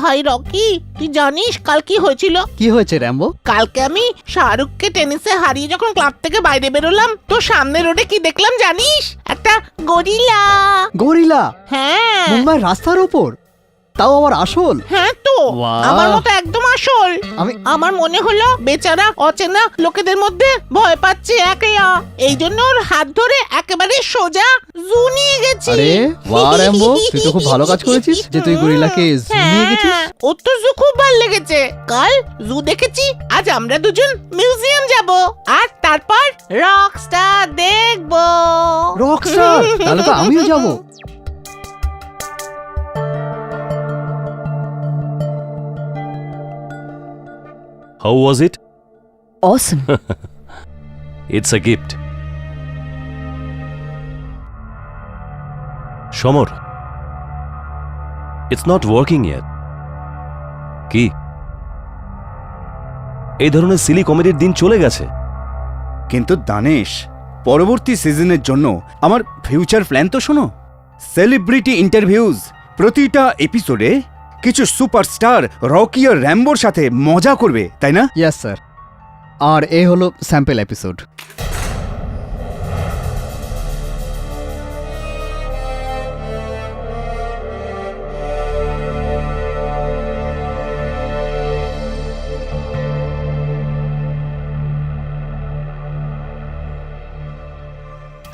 ভাই রকি, তুই জানিস কাল কি হয়েছিল? কি হয়েছে র্যাম্বো? কালকে আমি শাহরুখকে টেনিসে হারিয়ে যখন ক্লাব থেকে বাইরে বেরোলাম, তো সামনে রোডে কি দেখলাম জানিস? একটা গরিলা। গরিলা? হ্যাঁ। মুম্বাই রাস্তার উপর? তাও আবার আসল? হ্যাঁ তো, বাহ। আমার মতো একদম আসল। আমার মনে হলো বেচারা অচেনা লোকেদের মধ্যে ভয় পাচ্ছে একলা, এই জন্য ওর হাত ধরে একেবারে সোজা জু নিয়ে গেছি। আরে বাহ র্যাম্বো, তুই তো খুব ভালো কাজ করেছিস যে তুই গরিলাকে জু নিয়ে গেছিস। ওর তো জু খুব ভালো লেগেছে। কাল জু দেখেছি, আজ আমরা দুজন মিউজিয়াম যাব, আর তারপর রকস্টার দেখবো। রকস্টার? তাহলে তো আমিও যাব। How was it? Awesome. It's a gift. Shomor, it's not working yet. কি? এই ধরনের সিলি কমেডির দিন চলে গেছে। কিন্তু দানেশ, পরবর্তী সিজনের জন্য আমার ফিউচার প্ল্যান তো শোনো। সেলিব্রিটি ইন্টারভিউজ, প্রতিটা এপিসোডে কিছু সুপারস্টার রকি আর র্যাম্বোর সাথে মজা করবে, তাই না? Yes sir. আর এ হলো স্যাম্পল এপিসোড।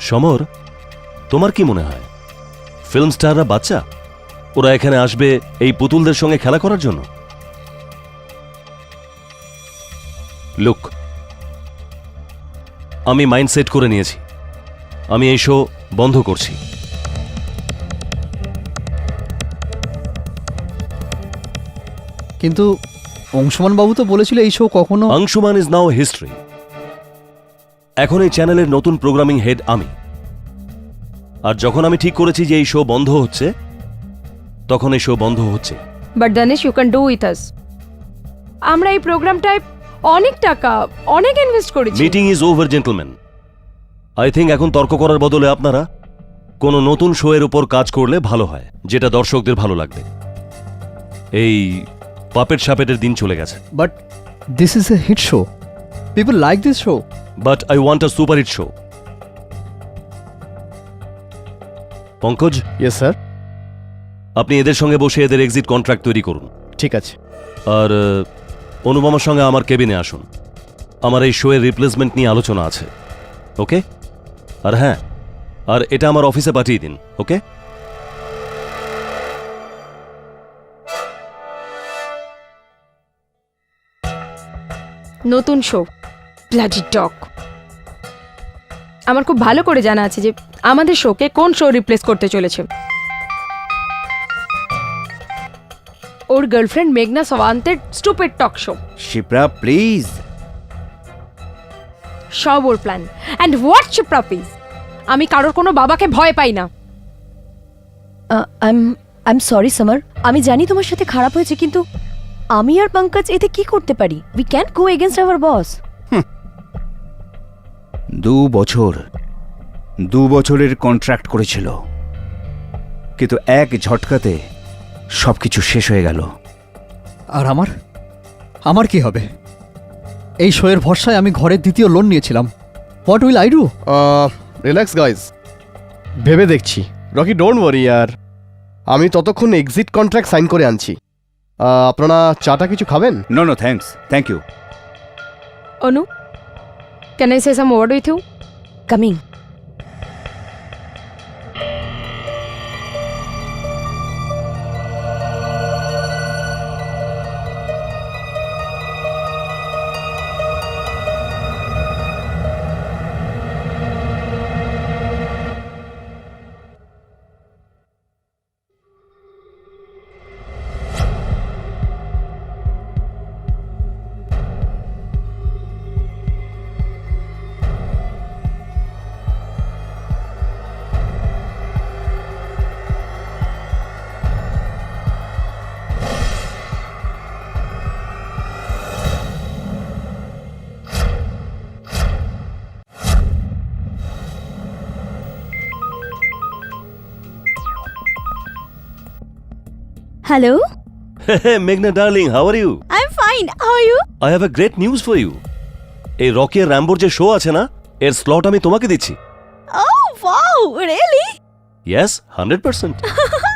সমর, তোমার কি মনে হয় ফিল্ম স্টাররা বাচ্চা? ওরা এখানে আসবে এই পুতুলদের সঙ্গে খেলা করার জন্য? লুক, আমি মাইন্ড সেট করে নিয়েছি, আমি এই শো বন্ধ করছি। কিন্তু অংশুমান বাবু তো বলেছিল এই শো কখনো। Anshuman is now history. এখন এই চ্যানেলের নতুন প্রোগ্রামিং হেড আমি, আর যখন আমি ঠিক করেছি যে এই শো বন্ধ হচ্ছে, তখন এই শো বন্ধ হচ্ছে। But Danish, you can do with us. আমরা এই প্রোগ্রামটায় অনেক টাকা, অনেক ইনভেস্ট করেছি। Meeting is over gentleman. I think এখন তর্ক করার বদলে আপনারা কোনো নতুন শো এর উপর কাজ করলে ভালো হয়, যেটা দর্শকদের ভালো লাগবে। এই পাপেট সাপেটের দিন চলে গেছে। But this is a hit show, people like this show. But I want a super hit show. Pankaj. Yes sir. আপনি এদের সঙ্গে বসে এদের এক্সিট কন্ট্রাক্ট তৈরি করুন। ঠিক আছে। আর অনুপমার সঙ্গে আমার কেবিনে আসুন, আমার এই শো এর রিপ্লেসমেন্ট নিয়ে আলোচনা আছে। ওকে? আর হ্যাঁ, আর এটা আমার অফিসে পাঠিয়ে দিন। ওকে? নতুন শো ব্লাডি ডগ। আমার খুব ভালো করে জানা আছে যে আমাদের শোকে কোন শো রিপ্লেস করতে চলেছে। ওর গার্লফ্রেন্ড মেঘনা সাওয়ান্তের stupid talk show. Shipra please. সব ওর plan. And what Shipra please, আমি কারোর কোনো বাবাকে ভয় পাই না। আই এম সরি সমর, আমি জানি তোমার সাথে খারাপ হয়েছে, কিন্তু আমি আর পঙ্কজ এতে কি করতে পারি? We can't go against our boss. 2 বছরের কন্ট্রাক্ট করেছিল, কিন্তু এক ঝটকাতে সবকিছু শেষ হয়ে গেল। আর আমার কি হবে? এই শোয়ের ভরসায় আমি ঘরের দ্বিতীয় লোন নিয়েছিলাম। What will I do? Relax guys, ভেবে দেখছি। রকি ডোন্ট ওয়ারি ইয়ার, আমি ততক্ষণ এক্সিট কন্ট্রাক্ট সাইন করে আনছি। আপনারা চাটা কিছু খাবেন? No no thanks, thank you. Anu, can I say some word with you? Coming. Hello. Hey, Meghna darling, how are you? I am fine, how are you? I have a great news for you. এই Rocky আর র্যাম্বোর যে show আছে না, এর slot আমি তোমাকে দিচ্ছি। Oh wow, really? Yes, 100%.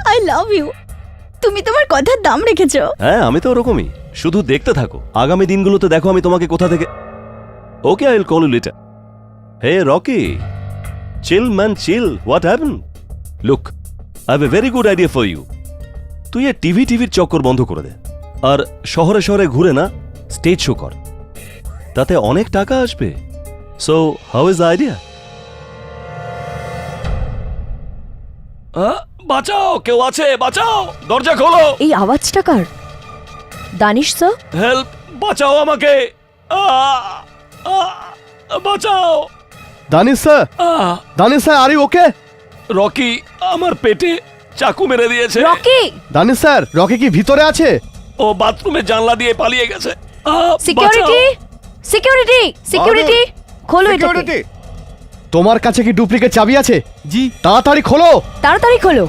I love you. তুমি তোমার কথার দাম রেখেছো। হ্যাঁ, আমি তো ওরকমই। শুধু দেখতে থাকো, আগামী দিনগুলোতে দেখো আমি তোমাকে কোথা থেকে। Okay, I'll call you later. Hey, Rocky. Chill, man, chill. What happened? Look, I have a very good idea for you. তুই এই টিভির চক্কর বন্ধ করে দে, আর শহরে শহরে ঘুরে না স্টেজ শো কর, তাতে অনেক টাকা আসবে। So how is the idea? বাঁচাও, কেউ আছে, বাঁচাও, দরজা খোলো। এই আওয়াজটা কার? দানিশ স্যার? হেল্প, বাঁচাও আমাকে, বাঁচাও। Danish sir, are you okay? Rocky আমার পেটে চাকু মেরে দিয়েছে। রকি! দানিশ স্যার, রকি কি ভিতরে আছে? ও বাথরুমে জানলা দিয়ে পালিয়ে গেছে। সিকিউরিটি! সিকিউরিটি! সিকিউরিটি! খোলো এটাকে। Security! তোমার কাছে কি ডুপ্লিকেট চাবি আছে? জি। তাড়াতাড়ি খোলো। তাড়াতাড়ি খোলো।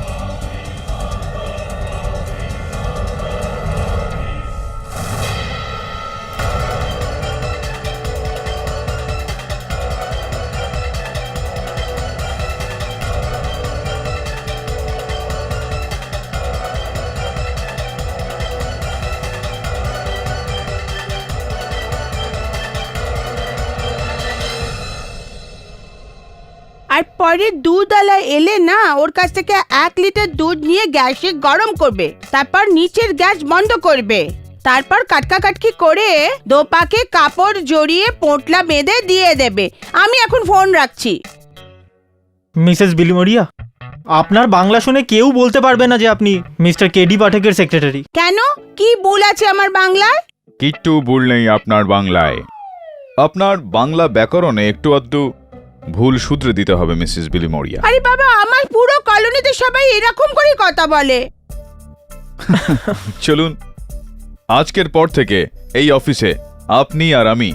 আর পরে দুধওয়ালা এলে না, ওর কাছ থেকে 1 লিটার দুধ নিয়ে গ্যাসে গরম করবে, তারপর নিচের গ্যাস বন্ধ করবে, তারপর কাটকি করে দোপাকে কাপড় জড়িয়ে পোঁটলা বেঁধে দিয়ে দেবে। আমি এখন ফোন রাখছি। মিসেস বিলিমোরিয়া, আপনার বাংলা শুনে কেউ বলতে পারবে না যে আপনি মিস্টার কেডি পাঠকের সেক্রেটারি। কেন, কি ভুল আছে আমার বাংলায়? কিচ্ছু ভুল নেই আপনার বাংলায়। আপনার বাংলা ব্যাকরণে একটু আধটু ভুল শুধরে দিতে হবে মিসেস বিলিমোরিয়া। আরে বাবা, আমার পুরো কলোনিতে সবাই এরকম করে কথা বলে। চলুন, আজকের পর থেকে এই অফিসে আপনি আর আমি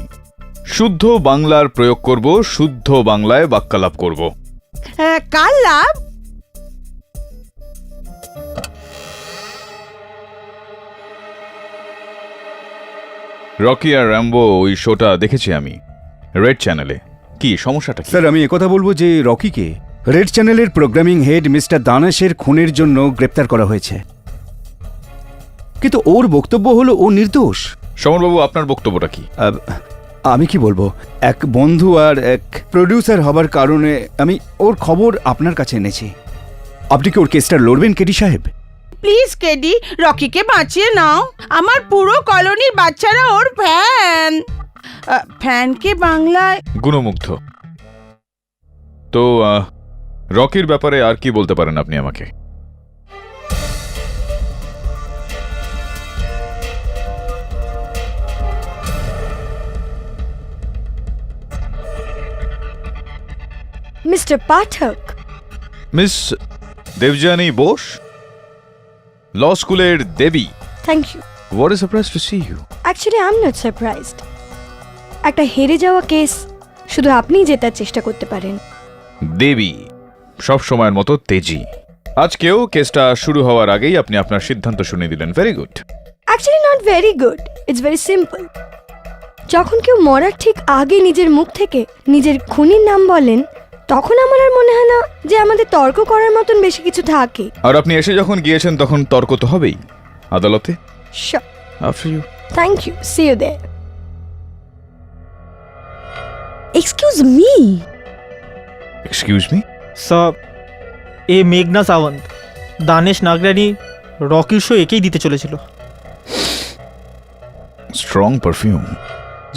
শুদ্ধ বাংলার প্রয়োগ করব, শুদ্ধ বাংলায় বাক্যালাপ করব। হ্যাঁ, কাল লাভ। রকি আর র্যাম্বো ওই শোটা দেখেছি আমি, রেড চ্যানেলে। কি সমস্যাটা কি? স্যার, আমি একথা বলবো যে রকিকে রেড চ্যানেলের প্রোগ্রামিং হেড মিস্টার দানেশের খুনের জন্য গ্রেপ্তার করা হয়েছে, কিন্তু ওর বক্তব্য হলো ও নির্দোষ। সমরবাবু, আপনার বক্তব্যটা কি? আমি কি বলবো, এক বন্ধু আর এক প্রডিউসার হবার কারণে আমি ওর খবর আপনার কাছে এনেছি। আপনি কি ওর কেসটা লড়বেন কেডি সাহেব? প্লিজ কেডি, রকিকে বাঁচিয়ে নাও। আমার পুরো কলোনির বাচ্চারা ওর ফ্যান। ফ্যানকে বাংলায় গুণমুগ্ধ। তো রকির ব্যাপারে আর কি বলতে পারেন আপনি আমাকে? Mister Pathak. Miss Debjani Bose, law স্কুলের দেবী। Thank you. What is surprise to see you. Actually I am not surprised. একটা হেরে যাওয়া কেস শুধু আপনিই জেতার চেষ্টা করতে পারেন। দেবী সব সময়ের মতো তেজি। আজকেও কেসটা শুরু হওয়ার আগেই আপনি আপনার সিদ্ধান্ত শুনিয়ে দিলেন। Very good. Actually not very good, it's very simple. যখন কেউ মরার ঠিক আগে নিজের মুখ থেকে নিজের খুনির নাম বলেন, তখন আমার আর মনে হয় না যে আমাদের তর্ক করার মতন বেশি কিছু থাকে। আর আপনি এসে যখন গিয়েছেন তখন তর্ক তো হবেই আদালতে। Sure. After you. Thank you. See you there. Excuse me. Excuse me. Sir, এ মেঘনা সাওয়ন্ত, দানেশ নাগরানি রকির শো একেই দিতে চলেছিল। Strong perfume.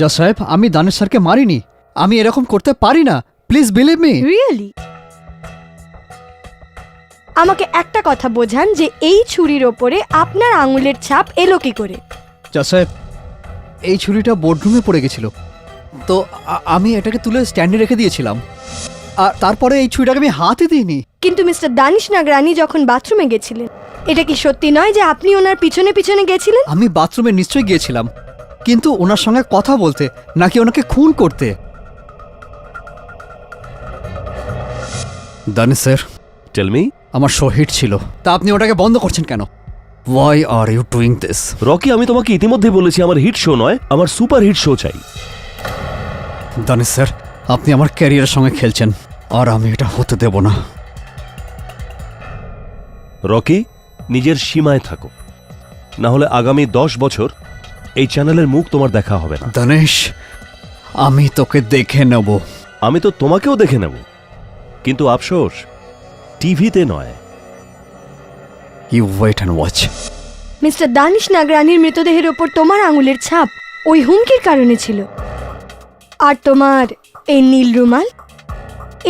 যা সাহেব, আমি দানেশ স্যারকে মারিনি। আমি এরকম করতে পারি না, প্লিজ বিলিভ মি। Really? আমাকে একটা কথা বোঝান যে এই ছুরির ওপরে আপনার আঙুলের ছাপ এলো কি করে? যা সাহেব, এই ছুরিটা বোর্ডরুমে পড়ে গেছিল, তো আমি এটাকে তুলে স্ট্যান্ডে রেখে দিয়েছিলাম, আর তারপরে এই ছুরিটাকে আমি হাতে দিইনি। কিন্তু মিস্টার দানিশ নাগরানি যখন বাথরুমে গেছিলেন, এটা কি সত্যি নয় যে আপনি ওনার পিছনে পিছনে গেছিলেন? আমি বাথরুমে নিশ্চয়ই গিয়েছিলাম, কিন্তু ওনার সঙ্গে কথা বলতে, নাকি ওনাকে খুন করতে। Danesh sir, tell me. আমার শো হিট ছিল, তা আপনি ওটাকে বন্ধ করছেন কেন? Why are you doing this? Rocky, আমি তোমাকে ইতিমধ্যেই বলেছি আমার হিট শো নয়, আমার সুপার হিট শো চাই। দানিশ স্যার, আপনি আমার ক্যারিয়ারের সঙ্গে খেলছেন, আর আমি এটা হতে দেব না। রকি, নিজের সীমায় থাকো, না হলে আগামী 10 বছর এই চ্যানেলের মুখ তোমার দেখা হবে না। দানিশ, আমি তোকে দেখে নেব। আমি তো তোমাকেও দেখে নেব, কিন্তু আফসোস টিভিতে নয়। You wait and watch. Mister Danish নাগরানির মৃতদেহের ওপর তোমার আঙুলের ছাপ ওই হুমকির কারণে ছিল। আর তোমার এই নীল রুমাল,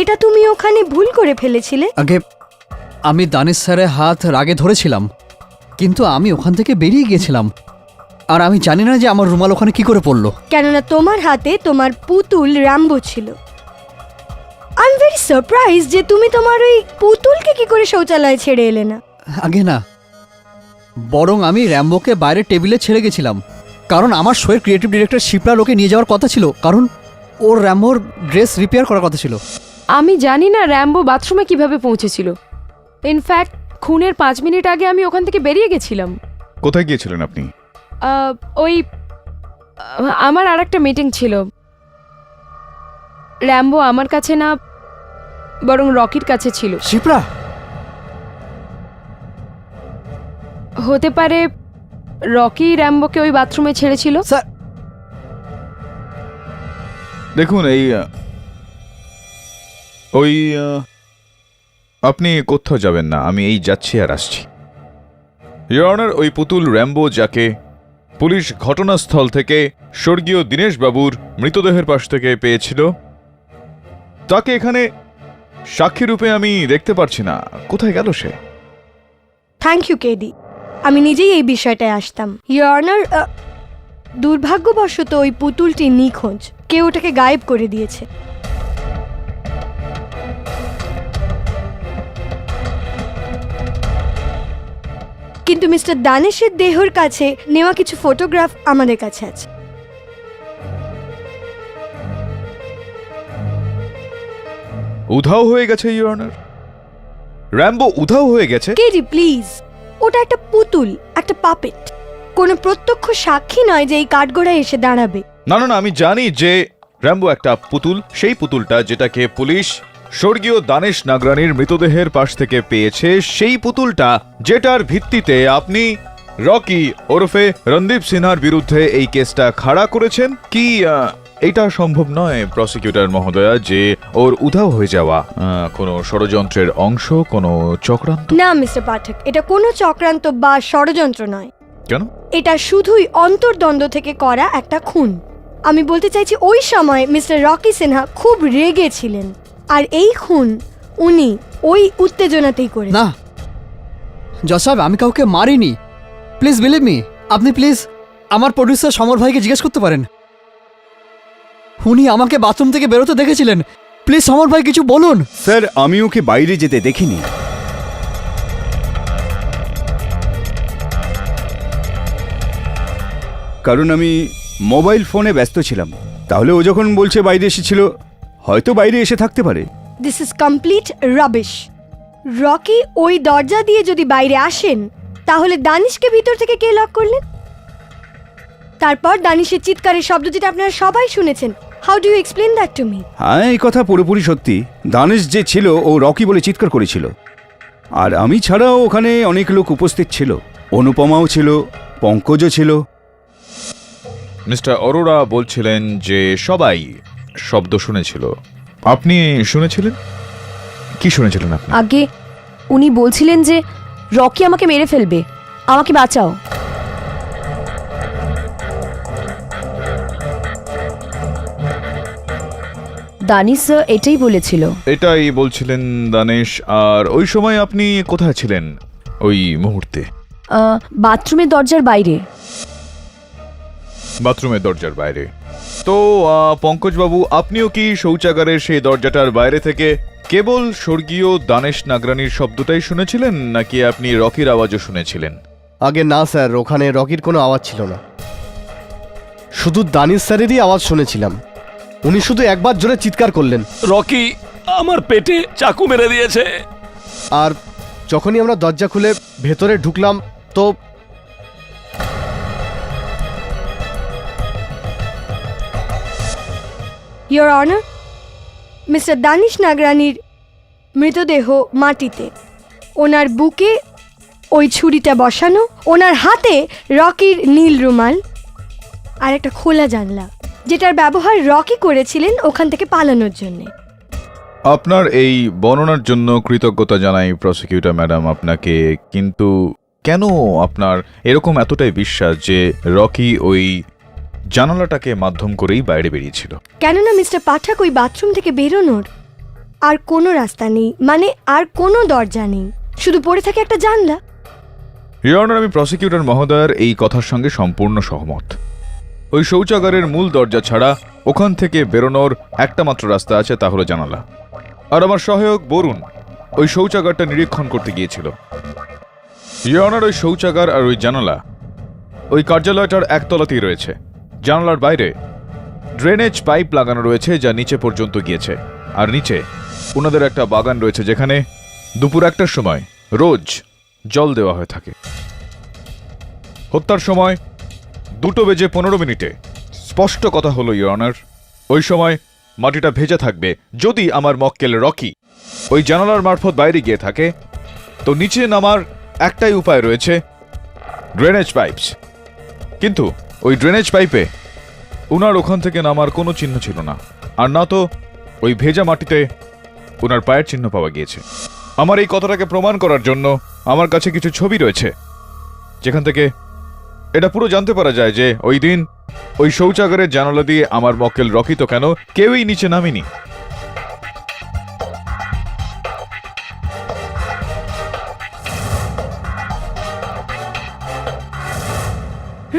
এটা তুমি ওখানে ভুল করে ফেলেছিলে। আগে আমি দানিশ স্যারের হাত রাগে ধরেছিলাম, কিন্তু আমি ওখান থেকে বেরিয়ে গিয়েছিলাম, আর আমি জানি না যে আমার রুমাল ওখানে কি করে পড়লো। কেননা তোমার হাতে তোমার পুতুল রাম্বো ছিল। আই এম ভেরি সারপ্রাইজ যে তুমি তোমার ওই পুতুলকে কি করে শৌচালয়ে ছেড়ে এলে না। আগে না, বরং আমি র্যাম্বোকে বাইরে টেবিলে ছেড়ে গেছিলাম, কারণ আমার শোয়ের ক্রিয়েটিভ ডিরেক্টর শিপ্রা লোকে নিয়ে যাওয়ার কথা ছিল, কারণ ওর র্যাম্বোর ড্রেস রিপেয়ার করার কথা ছিল। আমি জানি না র্যাম্বো বাথরুমে কিভাবে পৌঁছেছিল। ইনফ্যাক্ট খুনের 5 মিনিট আগে আমি ওখান থেকে বেরিয়ে গেছিলাম। কোথায় গিয়েছিলেন আপনি? ওই আমার আর একটা মিটিং ছিল। র্যাম্বো আমার কাছে না, বরং রকির কাছে ছিল। শিপ্রা, হতে পারে রকি র্যাম্বোকে ওই বাথরুমে ছেড়েছিল। স্যার দেখুন, আপনি কোথাও যাবেন না, আমি এই যাচ্ছি আর আসছি। ইওর অনার, ওই পুতুল র্যাম্বো যাকে পুলিশ ঘটনাস্থল থেকে স্বর্গীয় দীনেশ বাবুর মৃতদেহের পাশ থেকে পেয়েছিল, তাকে এখানে সাক্ষী রূপে আমি দেখতে পারছি না। কোথায় গেল সে? থ্যাংক ইউ কেডি, আমি নিজেই এই বিষয়টায় আসতাম। ইওর অনার, দুর্ভাগ্যবশত ওই পুতুলটি নিখোঁজ, কেউ ওটাকে গায়েব করে দিয়েছে। কিন্তু মিস্টার দানেশের দেহর কাছে নেওয়া কিছু ফটোগ্রাফ আমাদের কাছে আছে। উধাও হয়ে গেছে ইওর অনার? র্যাম্বো উধাও হয়ে গেছে? কেডি প্লিজ, ওটা একটা পুতুল, একটা পাপেট, কোনো প্রত্যক্ষ সাক্ষী নয় যে এই কাঠগড়ায় এসে দাঁড়াবে। না না না, আমি জানি যে র্যাম্বো একটা পুতুল, সেই পুতুলটা যেটাকে পুলিশ স্বর্গীয় দানেশ নাগরানির মৃতদেহের পাশ থেকে পেয়েছে, সেই পুতুলটা যেটার ভিত্তিতে আপনি রকি ওরফে রণদীপ সিনহার বিরুদ্ধে এই কেসটা খাড়া করেছেন। কি এটা সম্ভব নয় প্রসিকিউটর মহোদয়া যে ওর উধাও হয়ে যাওয়া কোনো ষড়যন্ত্রের অংশ, কোনো চক্রান্ত? না মিস্টার পাঠক, এটা কোনো চক্রান্ত বা ষড়যন্ত্র নয়। কেন? এটা শুধুই অন্তর্দ্বন্দ্ব থেকে করা একটা খুন। আমি বলতে চাইছি ওই সময় মিস্টার রকি সিনহা খুব রেগে ছিলেন, আর এই খুন উনি ওই উত্তেজনাতেই করে। না জজ সাহেব, আমি কাউকে মারিনি, প্লিজ বিলিভ মি। আপনি প্লিজ আমার প্রডিউসার সমর ভাইকে জিজ্ঞেস করতে পারেন, উনি আমাকে বাথরুম থেকে বেরোতে দেখেছিলেন। প্লিজ সমর ভাই কিছু বলুন। স্যার, আমি ওকে বাইরে যেতে দেখিনি। কারণ আমি মোবাইল ফোনে ব্যস্ত ছিলাম। তাহলে ও যখন বলছে বাইরে এসেছিল, হয়তো বাইরে এসে থাকতে পারে। This is complete rubbish. Rocky ওই দরজা দিয়ে যদি বাইরে আসেন, তাহলে দানিশকে ভিতর থেকে কে লক করলেন? তারপর দানিশের চিৎকারের শব্দ যেটা আপনারা সবাই শুনেছেন, how do you explain that to me? হ্যাঁ, এই কথা পুরোপুরি সত্যি। দানেশ যে ছিল, ও রকি বলে চিৎকার করেছিল। আর আমি ছাড়াও ওখানে অনেক লোক উপস্থিত ছিল। অনুপমাও ছিল, পঙ্কজও ছিল। মিস্টার অরোরা বলছিলেন যে সবাই শব্দ শুনেছিল। আপনি শুনেছিলেন? কি শুনেছিলেন আপনি? আগে উনি বলছিলেন যে রকি আমাকে মেরে ফেলবে, আমাকে বাঁচাও। দানিশ স্যার এটাই বলেছিল। এটাই বলছিলেন দানেশ। আর ওই সময় আপনি কোথায় ছিলেন ওই মুহূর্তে? বাথরুমের দরজার বাইরে। বাথরুমের দরজার বাইরে। তো পঙ্কজবাবু, আপনিও কি শৌচাগারের সেই দরজাটার বাইরে থেকে কেবল স্বর্গীয় দানেশ নাগরানির শব্দটাই শুনেছিলেন, নাকি আপনি রকির আওয়াজও শুনেছিলেন? আগে না স্যার, ওখানে রকির কোনো আওয়াজ ছিল না, শুধু দানিশ স্যারেরই আওয়াজ শুনেছিলাম। উনি শুধু একবার জোরে চিৎকার করলেন, রকি আমার পেটে চাকু মেরে দিয়েছে। আর যখনই আমরা দরজা খুলে ভেতরে ঢুকলাম, তো ইয়োর অনার, মিস্টার দানিশ নাগরানির মৃতদেহ মাটিতে, ওনার বুকে ওই ছুরিটা বসানো, ওনার হাতে রকির নীল রুমাল আর একটা খোলা জানলা, যেটার ব্যবহার রকি করেছিলেন ওখান থেকে পালানোর জন্যে। আপনার এই বর্ণনার জন্য কৃতজ্ঞতা জানাই প্রসিকিউটর ম্যাডাম আপনাকে, কিন্তু কেন আপনার এরকম এতটাই বিশ্বাস যে রকি ওই জানালাটাকে মাধ্যম করেই বাইরে বেরিয়েছিল? কেননা মিস্টার পাঠক ওই বাথরুম থেকে বেরোনোর আর কোনো রাস্তা নেই, মানে আর কোনো দরজা নেই, শুধু পড়ে থাকে একটা জানলা। ইয়োর অনার, আমি প্রসিকিউটর মহোদয়ের এই কথার সঙ্গে সম্পূর্ণ সহমত। ওই শৌচাগারের মূল দরজা ছাড়া ওখান থেকে বেরোনোর একটা মাত্র রাস্তা আছে, তা হলো জানালা। আর আমার সহায়ক বরুণ ওই শৌচাগারটা নিরীক্ষণ করতে গিয়েছিল। ইয়োর অনার, ওই শৌচাগার আর ওই জানালা ওই কার্যালয়টার একতলাতেই রয়েছে। জানালার বাইরে ড্রেনেজ পাইপ লাগানো রয়েছে যা নিচে পর্যন্ত গিয়েছে, আর নিচে ওনাদের একটা বাগান রয়েছে যেখানে দুপুর 1টার সময় রোজ জল দেওয়া হয়ে থাকে। হত্যার সময় 2:15 স্পষ্ট কথা হলো ইয়োর অনার, ওই সময় মাটিটা ভেজা থাকবে। যদি আমার মক্কেল রকি ওই জানালার মারফত বাইরে গিয়ে থাকে, তো নিচে নামার একটাই উপায় রয়েছে, ড্রেনেজ পাইপস। কিন্তু ওই ড্রেনেজ পাইপে উনার ওখান থেকে নামার কোনো চিহ্ন ছিল না, আর না তো ওই ভেজা মাটিতে ওনার পায়ের চিহ্ন পাওয়া গিয়েছে। আমার এই কথাটাকে প্রমাণ করার জন্য আমার কাছে কিছু ছবি রয়েছে, যেখান থেকে এটা পুরো জানতে পারা যায় যে ওই দিন ওই শৌচাগারের জানালা দিয়ে আমার মক্কেল রকি তো কেন কেউই নিচে নামেনি।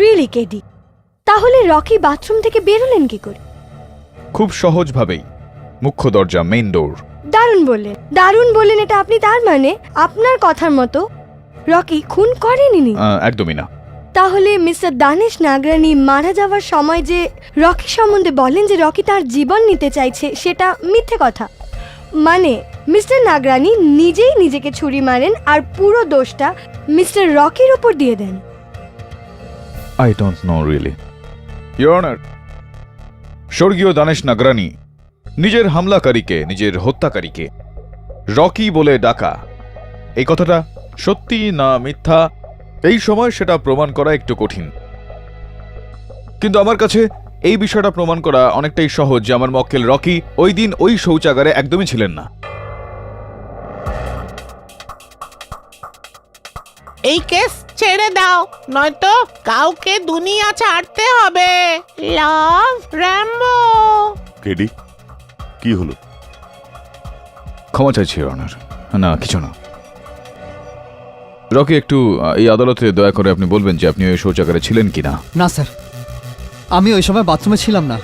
রিয়েলি কেডি, তাহলে রকি বাথরুম থেকে বেরোলেন কি করে? খুব সহজভাবেই, মুখ্য দরজা, মেইন ডোর। দারুণ বললেন এটা আপনি। তার মানে আপনার কথার মতো রকি খুন করেনি? একদমই না। তাহলে মিস্টার দানেশ নাগরানি মারা যাওয়ার সময় যে রকি সম্বন্ধে বলেন যে রকি তার জীবন নিতে চাইছে, সেটা মিথ্যে কথা। মানে মিস্টার নাগরানি নিজেই নিজেকে ছুরি মারেন আর পুরো দোষটা মিস্টার রকির উপর দিয়ে দেন। I don't know really. Your Honor, স্বর্গীয় দানেশ নাগরানি নিজের হামলাকারীকে, নিজের হত্যাকারীকে রকি বলে ডাকা, এই কথাটা সত্যি না মিথ্যা এই সময় সেটা প্রমাণ করা একটু কঠিন। কিন্তু আমার কাছে এই বিষয়টা প্রমাণ করা অনেকটাই সহজ যে আমার মক্কেল রকি ওই দিন ওই শৌচাগারে একদমই ছিলেন না। এই কেস ছেড়ে দাও, নয়তো কাউকে দুনিয়া ছাড়তে হবে। লাভ, র্যাম্বো। কেডি, কি হলো? ক্ষমা চাইছি ইওর অনার। না, কিছু না। রকি, একটু এই আদালতে দয়া করে আপনি বলবেন যে আপনি ওই শৌচাগারে ছিলেন কিনা? না স্যার, আমি ওই সময় বাথরুমে ছিলাম না,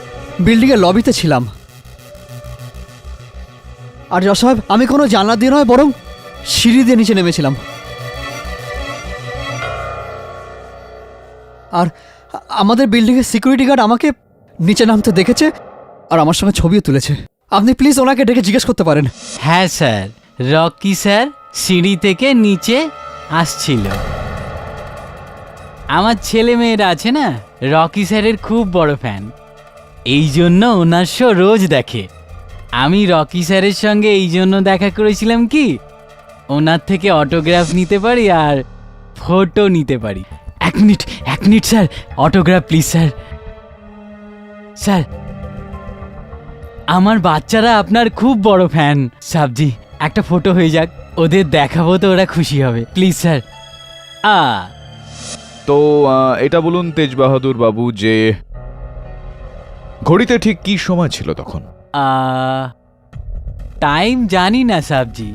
বিল্ডিংয়ের লবিতে ছিলাম। আর জজ সাহেব, আমি কোনো জানলা দিয়ে নয়, বরং সিঁড়ি দিয়ে নিচে নেমেছিলাম। আর আমাদের বিল্ডিংয়ের সিকিউরিটি গার্ড আমাকে নিচে নামতে দেখেছে আর আমার সঙ্গে ছবিও তুলেছে। আপনি প্লিজ ওনাকে ডেকে জিজ্ঞেস করতে পারেন। হ্যাঁ স্যার, রকি স্যার সিঁড়ি থেকে নিচে আসছিল। আমার ছেলে মেয়েরা আছে না, রকি স্যারের খুব বড় ফ্যান, এই জন্য ওনার শো রোজ দেখে। আমি রকি স্যারের সঙ্গে এই জন্য দেখা করেছিলাম কি, ওনার থেকে অটোগ্রাফ নিতে পারি আর ফটো নিতে পারি। এক minute sir, autograph please sir. Sir, আমার বাচ্চারা আপনার খুব বড় ফ্যান। সাবজি, একটা ফটো হয়ে যাক, ওদের দেখাবো তো ওরা খুশি হবে, প্লিজ স্যার। তো এটা বলুন তেজ বাহাদুর বাবু যে ঘড়িতে ঠিক কি সময় ছিল তখন? টাইম জানি না সাবজি।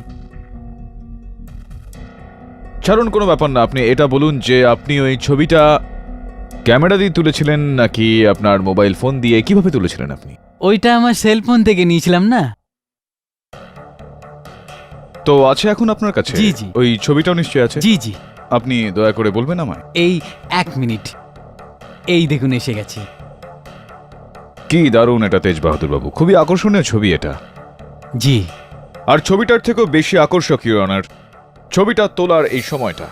ছাড়ুন, কোনো ব্যাপার না। আপনি এটা বলুন যে আপনি ওই ছবিটা ক্যামেরা দিয়ে তুলেছিলেন নাকি আপনার মোবাইল ফোন দিয়ে, কিভাবে তুলেছিলেন আপনি? ওইটা আমার সেলফোন থেকে নিয়েছিলাম না। তো আছে এখন আপনার কাছে? জি জি। ওই ছবিটাও নিশ্চয়ই আছে? জি জি। আপনি দয়া করে বলবেন আমায়? এই এক মিনিট, এই দেখুন এসে গেছে। কি দারুণ এটা তেজ বাহাদুর বাবু, খুবই আকর্ষণীয় ছবি এটা। জি। আর ছবিটার থেকেও বেশি আকর্ষণীয় অনার ছবিটা তোলার এই সময়টা।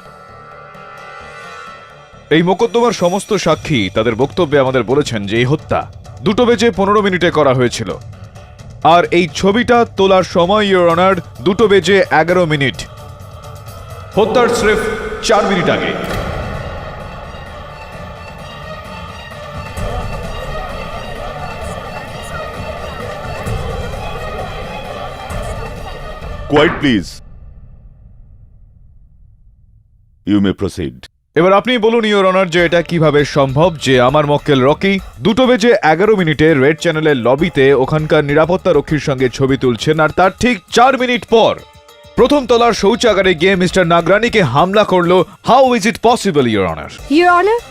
এই মোকদ্দমার সমস্ত সাক্ষী তাদের বক্তব্যে আমাদের বলেছেন যে এই হত্যা 2:15 করা হয়েছিল, আর এই ছবিটা তোলার সময় ইওর অনার 2:11 হত্যার স্রেফ 4 মিনিট আগে। Quiet, please. You may proceed. এবার আপনি বলুন ইওর অনার যে এটা কিভাবে সম্ভব যে আমার মক্কেল রকি 2:11 রেড চ্যানেলের লবিতে ওখানকার নিরাপত্তা রক্ষীর সঙ্গে ছবি তুলছেন, আর তার ঠিক 4 মিনিট পর প্রথম তলার শৌচাগারে গিয়ে মিস্টার নাগরানিকে হামলা করলো। How is it possible your honour? Your honour,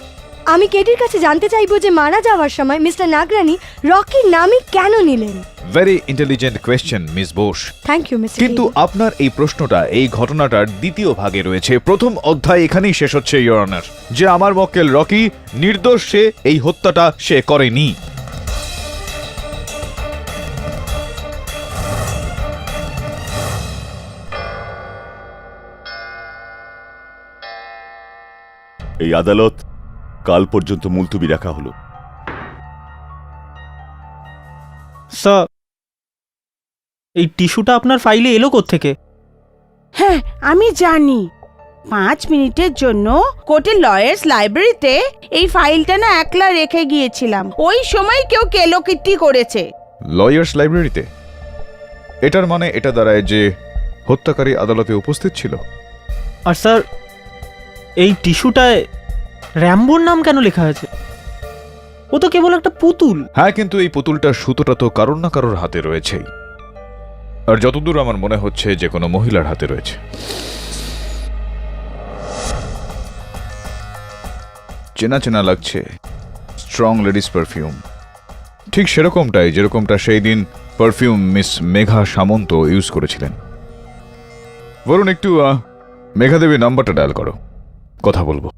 আমি কেডির কাছে জানতে চাইবো যে মারা যাওয়ার সময় মিস্টার নাগরানি রকির নামই কেন নিলেন? Very intelligent question miss Bose. Thank you mister. কিন্তু আপনার এই প্রশ্নটা এই ঘটনাটার দ্বিতীয় ভাগে রয়েছে। প্রথম অধ্যায় এখানেই শেষ হচ্ছে ইওর অনার, যে আমার মক্কেল রকি নির্দোষ, সে এই হত্যাটা সে করেনি। এই আদালত কাল পর্যন্ত মুলতবি রাখা হলো। স্যার, এই টিস্যুটা আপনার ফাইলে এলো কোত্থেকে? হ্যাঁ, আমি জানি। 5 মিনিটের জন্য কোর্টের লয়ার্স লাইব্রেরিতে এই ফাইলটা না একলা রেখে গিয়েছিলাম। ওই সময় কেউ কেলোকিটি করেছে। লয়ার্স লাইব্রেরিতে? এটার মানে এটা দাঁড়ায় যে হত্যাকারী আদালতে উপস্থিত ছিল। আর স্যার, এই টিস্যুটায় র্যাম্বোর নাম কেন লেখা আছে? ও তো কেবল একটা পুতুল। হ্যাঁ, কিন্তু এই পুতুলটার সুতোটা তো কারোর না কারোর হাতে রয়েছেই, আর যতদূর আমার মনে হচ্ছে যে কোনো মহিলার হাতে রয়েছে। চেনা চেনা লাগছে, স্ট্রং লেডিস পারফিউম, ঠিক সেরকমটাই যেরকমটা সেই দিন পারফিউম মিস মেঘা সামন্ত ইউজ করেছিলেন। বরুণ, একটু মেঘা দেবীর নাম্বারটা ডায়াল করো, কথা বলবো।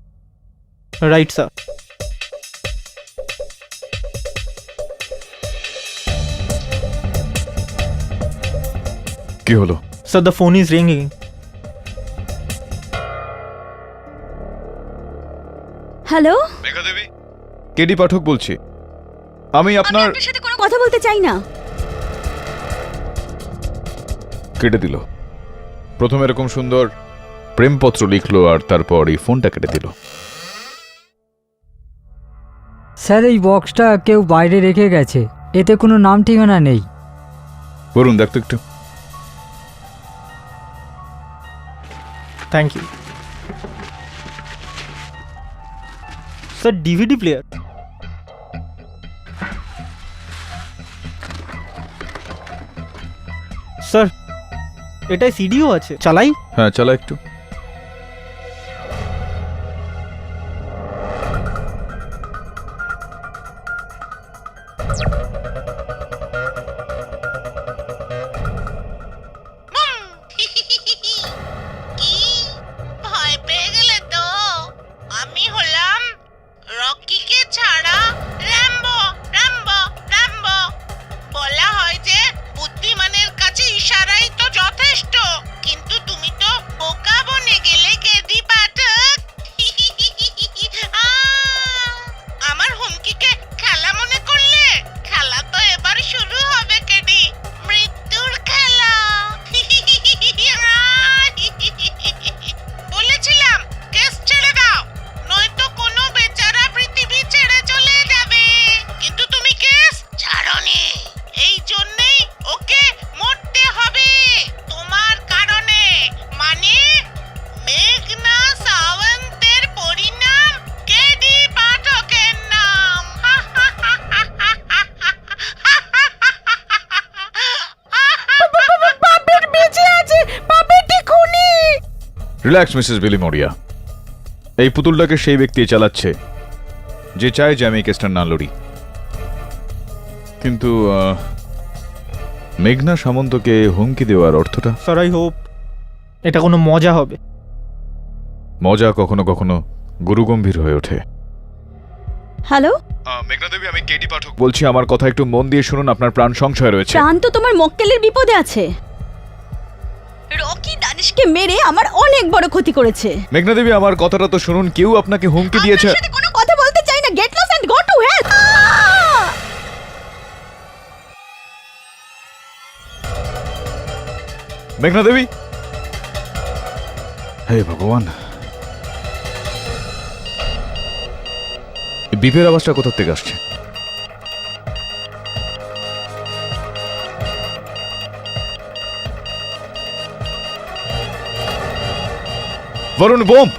Right sir. কি হলো? স্যার, দ্য ফোন ইজ রিংিং। হ্যালো, মেঘা দেবী, কেডি পাঠক বলছি। আমি আপনার সাথে কোনো কথা বলতে চাই না। কেটে দিল। প্রথম এরকম সুন্দর প্রেমপত্র লিখলো, আর তারপর এই ফোনটা কেটে দিল। স্যার, এই বক্সটা কেউ বাইরে রেখে গেছে, এতে কোনো নাম ঠিকানা নেই। বরুণ, দেখতো একটু। Thank you sir. DVD player? Sir, এটায় সিডিও আছে, চালাই? হ্যাঁ, চালা একটু। ভয় পেয়ে গেলে তো? আমি হলাম রকিকে ছাড়া র্যাম্বো। র্যাম্বো র্যাম্বো বলা হয় যে বুদ্ধিমানের কাছে ইশারাই তো যথেষ্ট, কিন্তু তুমি তো বোকা বনে গেলে কেডি পাঠক। আমার হুমকিকে খেলা মনে করলে? খেলা তো এবার শুরু হবে কেডি, মৃত্যুর খেলা। বলেছিলাম কেস ছেড়ে দাও, নয়তো কোনো বেচারা পৃথিবী ছেড়ে চলে যাবে, কিন্তু তুমি কেস ছাড়োনি। এই জন্যই ওকে মরতে হবে তোমার কারণে, মানে মেঘনা সাওন্তের পরিণাম কেডি পাঠকের নাম। বাপের বেঁচে আছে, বাপেরটি খুনি। Relax Mrs Bilimoria. এই পুতুলটাকে সেই ব্যক্তি চালাচ্ছে যে চায় যে আমি কেসটা না লড়ি। কিন্তু মেঘনা সামন্তকে হুমকি দেওয়ার অর্থটা? স্যার, আই হোপ এটা কোনো মজা হবে। মজা কখনো কখনো গুরুগম্ভীর হয়ে ওঠে। হ্যালো মেঘনা দেবী, আমি কেডি পাঠক বলছি। আমার কথা একটু মন দিয়ে শুনুন, আপনার প্রাণ সংশয় রয়েছে। প্রাণ তো তোমার মক্কেলের বিপদে আছে। রকি দানিশকে মেরে আমার অনেক বড় ক্ষতি করেছে। মেঘনা দেবী, আমার কথাটা তো শুনুন। কেউ আপনাকে হুমকি দিয়েছে। আপনার সাথে কোনো কথা বলতে চাই না। Get lost and go to hell. মেঘনা দেবী, হে ভগবান, বিপের আওয়াজটা কোথা থেকে আসছে? বরুণ, বোম!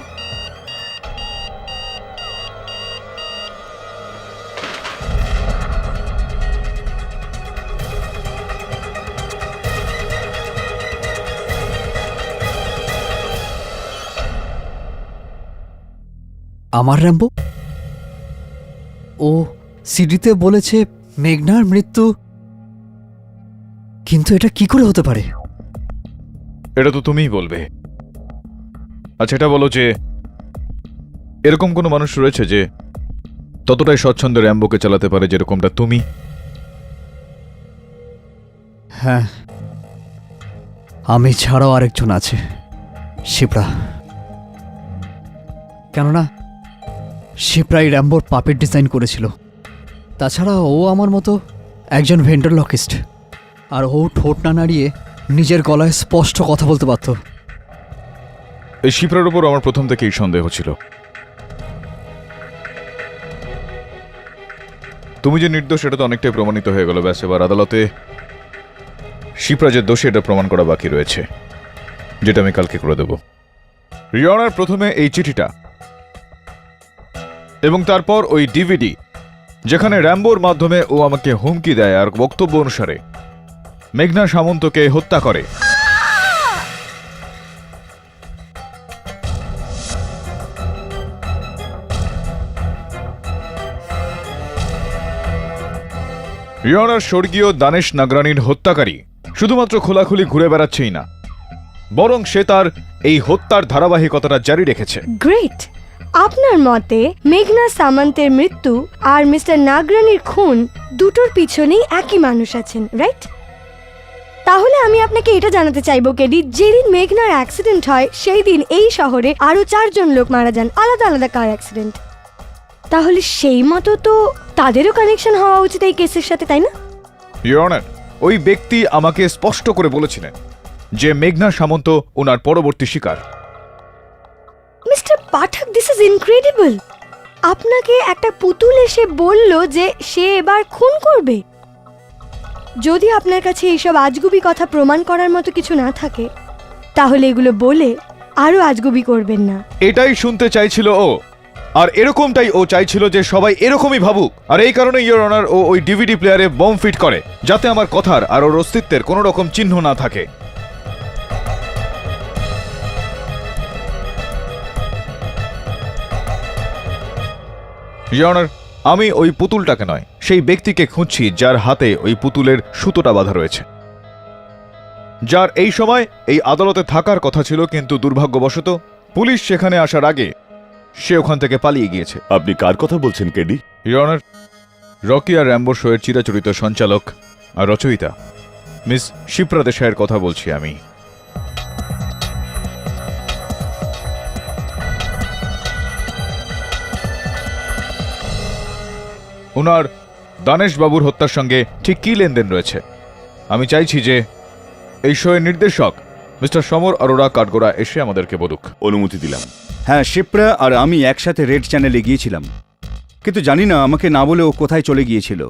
আমার র্যাম্বো? ও সিডিতে বলেছে মেঘনার মৃত্যু, কিন্তু এটা কি করে হতে পারে? এটা তো তুমিই বলবে। আচ্ছা, এটা বলো যে এরকম কোনো মানুষ রয়েছে যে ততটাই স্বচ্ছন্দে র্যাম্বোকে চালাতে পারে যেরকমটা তুমি? হ্যাঁ, আমি ছাড়াও আরেকজন আছে, শিপ্রা। কেননা শিপ্রাই র্যাম্বোর পাপেট ডিজাইন করেছিল। তাছাড়া ও আমার মতো একজন ভেন্ট্রোলকিস্ট, আর ও ঠোঁট না নাড়িয়ে নিজের গলায় স্পষ্ট কথা বলতে পারত। এই শিপ্রার উপর আমার প্রথম থেকেই সন্দেহ ছিল। তুমি যে নির্দোষ এটা তো অনেকটাই প্রমাণিত হয়ে গেল। ব্যাস, এবার আদালতে শিপ্রা যে দোষী এটা প্রমাণ করা বাকি রয়েছে, যেটা আমি কালকে করে দেব। রিয়নার প্রথমে এই চিঠিটা এবং তারপর ওই ডিভিডি যেখানে র্যাম্বোর মাধ্যমে ও আমাকে হুমকি দেয় আর বক্তব্য অনুসারে মেঘনা সামন্তকে হত্যা করে। রিয়নার স্বর্গীয় দানেশ নাগরানির হত্যাকারী শুধুমাত্র খোলাখুলি ঘুরে বেড়াচ্ছেই না, বরং সে তার এই হত্যার ধারাবাহিকতাটা জারি রেখেছে। গ্রেট। আপনার মতে মেঘনা সামন্তের মৃত্যু আর মিস্টার নাগরানির খুন দুটোর পিছনেই একই মানুষ আছেন, রাইট? তাহলে আমি আপনাকে এটা জানাতে চাইবো কেডি, যেদিন মেঘনার অ্যাক্সিডেন্ট হয় সেই দিন এই শহরে আরো 4 জন লোক মারা যান, আলাদা আলাদা কার অ্যাক্সিডেন্ট। তাহলে সেই মতো তো তাদেরও কানেকশন হওয়া উচিত এই কেসের সাথে, তাই না? ইওর অনার, ওই ব্যক্তি আমাকে স্পষ্ট করে বলেছিলেন যে মেঘনা সামন্ত ওনার পরবর্তী শিকার। Mister Pathak, this is incredible. আপনাকে একটা পুতুল এসে বলল যে সে এবার খুন করবে। যদি আপনার কাছে এইসব আজগুবি কথা প্রমাণ করার মতো কিছু না থাকে, তাহলে এগুলো বলে আরো আজগুবি করবেন না। এটাই শুনতে চাইছিল ও, আর এরকমটাই ও চাইছিল যে সবাই এরকমই ভাবুক। আর এই কারণে ইওর অনার ও ওই ডিভিডি প্লেয়ারে বম ফিট করে, যাতে আমার কথার আর ওর অস্তিত্বের কোনো রকম চিহ্ন না থাকে। ইওর অনার, আমি ওই পুতুলটাকে নয়, সেই ব্যক্তিকে খুঁজছি যার হাতে ওই পুতুলের সুতোটা বাঁধা রয়েছে, যার এই সময় এই আদালতে থাকার কথা ছিল, কিন্তু দুর্ভাগ্যবশত পুলিশ সেখানে আসার আগে সে ওখান থেকে পালিয়ে গিয়েছে। আপনি কার কথা বলছেন কেডি? ইওর অনার, রকি আর র্যাম্বো শোয়ের চিরাচরিত সঞ্চালক আর রচয়িতা মিস শিপ্রা দেশাইয়ের কথা বলছি আমি। ওনার দানেশ বাবুর হত্যার সঙ্গে ঠিক কী লেনদেন রয়েছে আমি চাইছি যে এই শোয়ের নির্দেশক মিস্টার সমর অরোরা কাঠগোড়া এসে আমাদেরকে বলুক। অনুমতি দিলাম। হ্যাঁ, শিপ্রা আর আমি একসাথে রেড চ্যানেলে গিয়েছিলাম, কিন্তু জানি না আমাকে না বলে ও কোথায় চলে গিয়েছিল।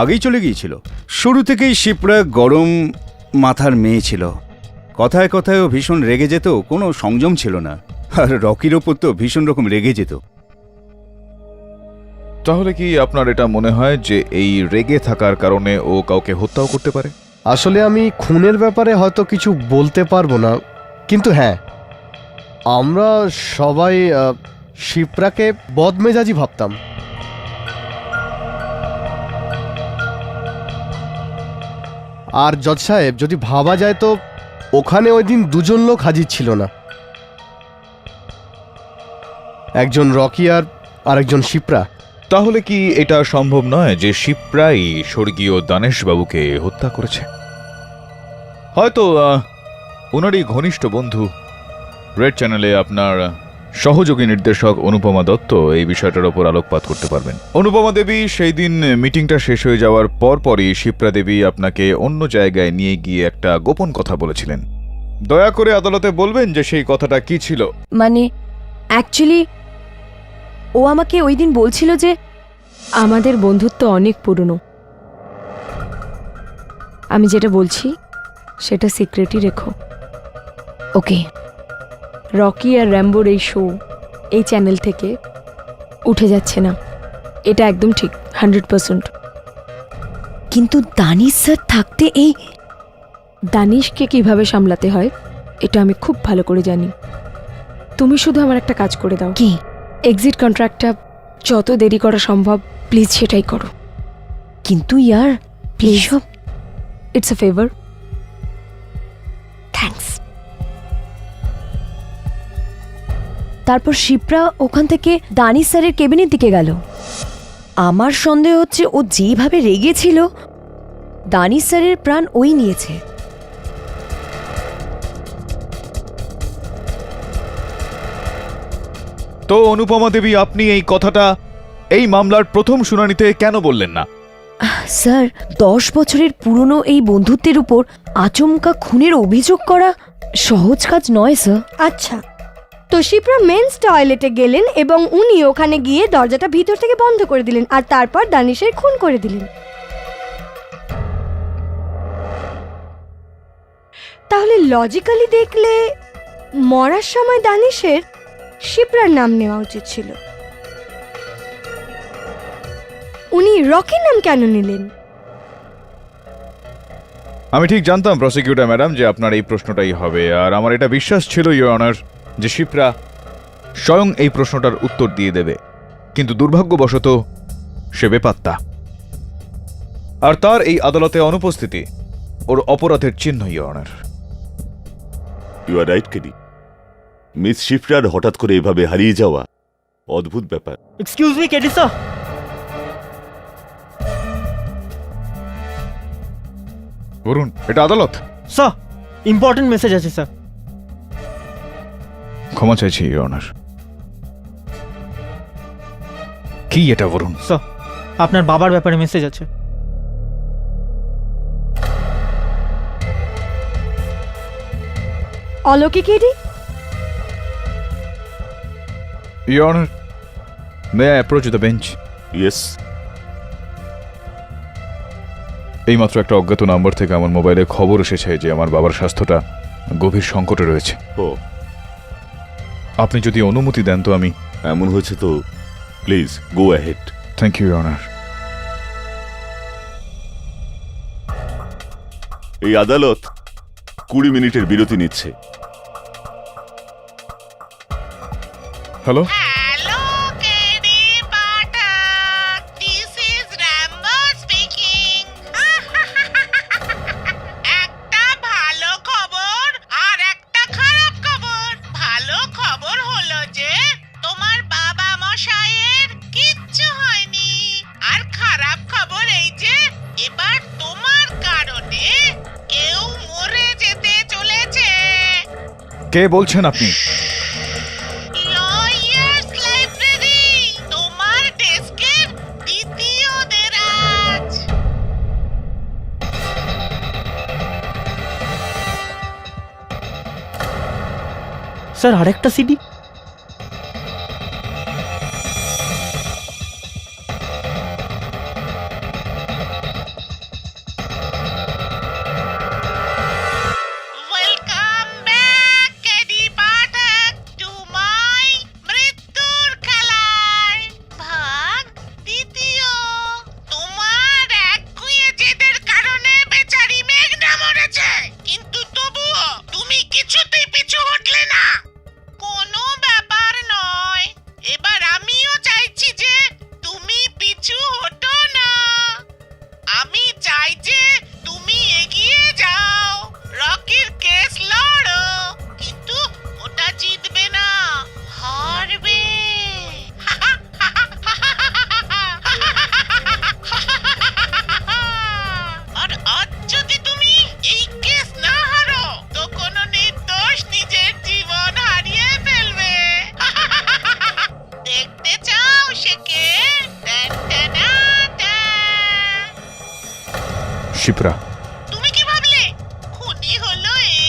আগেই চলে গিয়েছিল। শুরু থেকেই শিপ্রা গরম মাথার মেয়ে ছিল। কথায় কথায় ও ভীষণ রেগে যেত, কোনো সংযম ছিল না। আর রকির ওপর তো ভীষণ রকম রেগে যেত। তাহলে কি আপনার এটা মনে হয় যে এই রেগে থাকার কারণে ও কাউকে হত্যাও করতে পারে? আসলে আমি খুনের ব্যাপারে হয়তো কিছু বলতে পারবো না, কিন্তু হ্যাঁ, আমরা সবাই শিপ্রাকে বদমেজাজি ভাবতাম। আর জজ সাহেব, যদি ভাবা যায় তো ওখানে ওই দিন 2 জন লোক হাজির ছিল না, একজন রকি আর আরেকজন শিপ্রা। তাহলে কি এটা সম্ভব নয় যে শিপ্রাই স্বর্গীয় দানেশবাবুকে হত্যা করেছে? হয়তো ওনারই ঘনিষ্ঠ বন্ধু রেড চ্যানেলে আপনার সহযোগী নির্দেশক অনুপমা দত্ত এই বিষয়টার ওপর আলোকপাত করতে পারবেন। অনুপমা দেবী, সেই দিন মিটিংটা শেষ হয়ে যাওয়ার পরপরই শিপ্রা দেবী আপনাকে অন্য জায়গায় নিয়ে গিয়ে একটা গোপন কথা বলেছিলেন, দয়া করে আদালতে বলবেন যে সেই কথাটা কি ছিল। মানে অ্যাকচুয়ালি ও আমাকে ওই দিন বলছিল যে আমাদের বন্ধুত্ব অনেক পুরনো। আমি যেটা বলছি সেটা সিক্রেটই রেখো, ওকে? রকি আর র্যাম্বোর এই শো এই চ্যানেল থেকে উঠে যাচ্ছে না, এটা একদম ঠিক 100%। কিন্তু দানিশ স্যার থাকতে এই দানিশকে কিভাবে সামলাতে হয় এটা আমি খুব ভালো করে জানি। তুমি শুধু আমার একটা কাজ করে দাও। কি? এক্সিট কন্ট্রাক্টটা যত দেরি করা সম্ভব প্লিজ সেটাই করো। কিন্তু ইয়ার please, it's a favour. Thanks. তারপর শিপ্রা ওখান থেকে দানিশ স্যারের কেবিনের দিকে গেল। আমার সন্দেহ হচ্ছে ও যেভাবে রেগেছিল দানিশ স্যারের প্রাণ ওই নিয়েছে। তো অনুপমা দেবী, আপনি এই কথাটা এই মামলার প্রথম শুনানিতে কেন বললেন না? স্যার, 10 বছরের পুরনো এই বন্ধুত্বের উপর আচমকা খুনের অভিযোগ করা সহজ কাজ নয় স্যার। আচ্ছা, তো শিপ্রা মেন্স টয়লেটে গেলেন এবং উনি ওখানে গিয়ে দরজাটা ভিতর থেকে বন্ধ করে দিলেন আর তারপর দানিশের খুন করে দিলেন। তাহলে লজিক্যালি দেখলে মরার সময় দানিশের শিপ্রার নাম নেওয়া উচিত ছিল। উনি রকির নাম কেন নিলেন? আমি ঠিক জানতাম প্রসিকিউটর ম্যাডাম যে আপনার এই প্রশ্নটাই হবে, আর আমার এটা বিশ্বাস ছিল ইওর অনার যে শিপ্রা স্বয়ং এই প্রশ্নটার উত্তর দিয়ে দেবে, কিন্তু দুর্ভাগ্যবশত সে বেপাত্তা। আর তার এই আদালতে অনুপস্থিতি ওর অপরাধের চিহ্ন your honour. You are right KD. Miss শিফরার হঠাৎ করে এভাবে হারিয়ে যাওয়া অদ্ভুত ব্যাপার। Excuse me KD sir. Varun, এটা আদালত। স্যার, ইম্পর্টেন্ট মেসেজ আছে স্যার। ক্ষমা চাইছি ইওর অনার। কি এটা বরুণ? স্যার, আপনার বাবার ব্যাপারে মেসেজ আছে। অলৌকিকেরই your honour, may I approach the bench? Yes. এইমাত্র একটা অজ্ঞাত নাম্বার থেকে আমার মোবাইলে খবর এসেছে যে আমার বাবার স্বাস্থ্যটা গভীর সংকটে রয়েছে। ও, আপনি যদি অনুমতি দেন তো আমি। এমন হয়েছে তো please go ahead. Thank you your honour. এই আদালত 20 মিনিটের বিরতি নিচ্ছে। Hello, hello KD Pathak, this is Rambo speaking. একটা ভালো খবর আর একটা খারাপ খবর। ভালো খবর হলো যে তোমার বাবা মশাইয়ের কিচ্ছু হয়নি, আর খারাপ খবর এই যে এবার তোমার কারণে কেউ মরে যেতে চলেছে। কে বলছেন আপনি? লয়ার্স লাইব্রেরি, তোমার ডেস্কের দ্বিতীয় দেরাজ। স্যার, আরেকটা CD. Welcome back KD Pathak to my মৃত্যুর খেলায় ভাগ দ্বিতীয়। তোমার একগুঁয়ে জেদের কারণে বেচারি মেঘনা মরেছে, কিন্তু তবুও তুমি কিছুতেই পিছু হটলে না। কোনো ব্যাপার নয়, এবার আমিও চাইছি যে তুমি পিছু হটো না। আমি চাই যে তুমি এগিয়ে যাও, রকির কেস লড়ো, কিন্তু ওটা জিতবে না, হারবে। আর আজ যদি তুমি এই কেস না হারো তো কোনো নির্দোষ নিজের জীবন হারিয়ে ফেলবে। দেখতে চাও সে কে? শিপ্রা। তুমি কি ভাবলে খুনি হলো এ?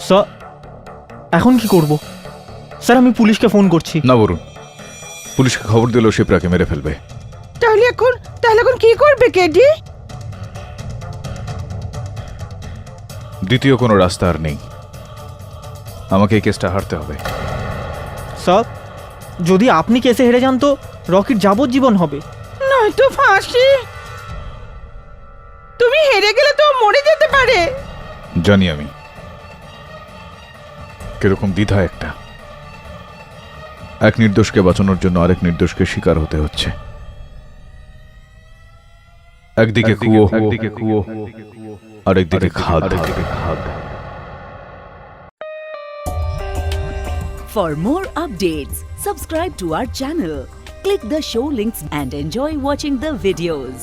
স্যার এখন কি করব? স্যার আমি পুলিশকে ফোন করছি। না বরুণ, পুলিশকে খবর দিলেও শিপ্রাকে মেরে ফেলবে। তাহলে এখন কি করবে কেডি? দ্বিতীয় কোনো রাস্তা আর নেই, আমাকে এই কেসটা হারতে হবে। স্যার যদি আপনি কেসে হেরে যান তো রকির যাবজ্জীবন হবে। নয়তো ফাঁসি। তুমি হেরে গেলে তো ও মরে যেতে পারে। জানি আমি, কিরকম দ্বিধা একটা। এক নির্দোষকে বাঁচানোর জন্য আরেক নির্দোষকে শিকার হতে হচ্ছে। একদিকে কুয়ো, আরেকদিকে খাদ। For more updates, subscribe to our channel, click the show links and enjoy watching the videos.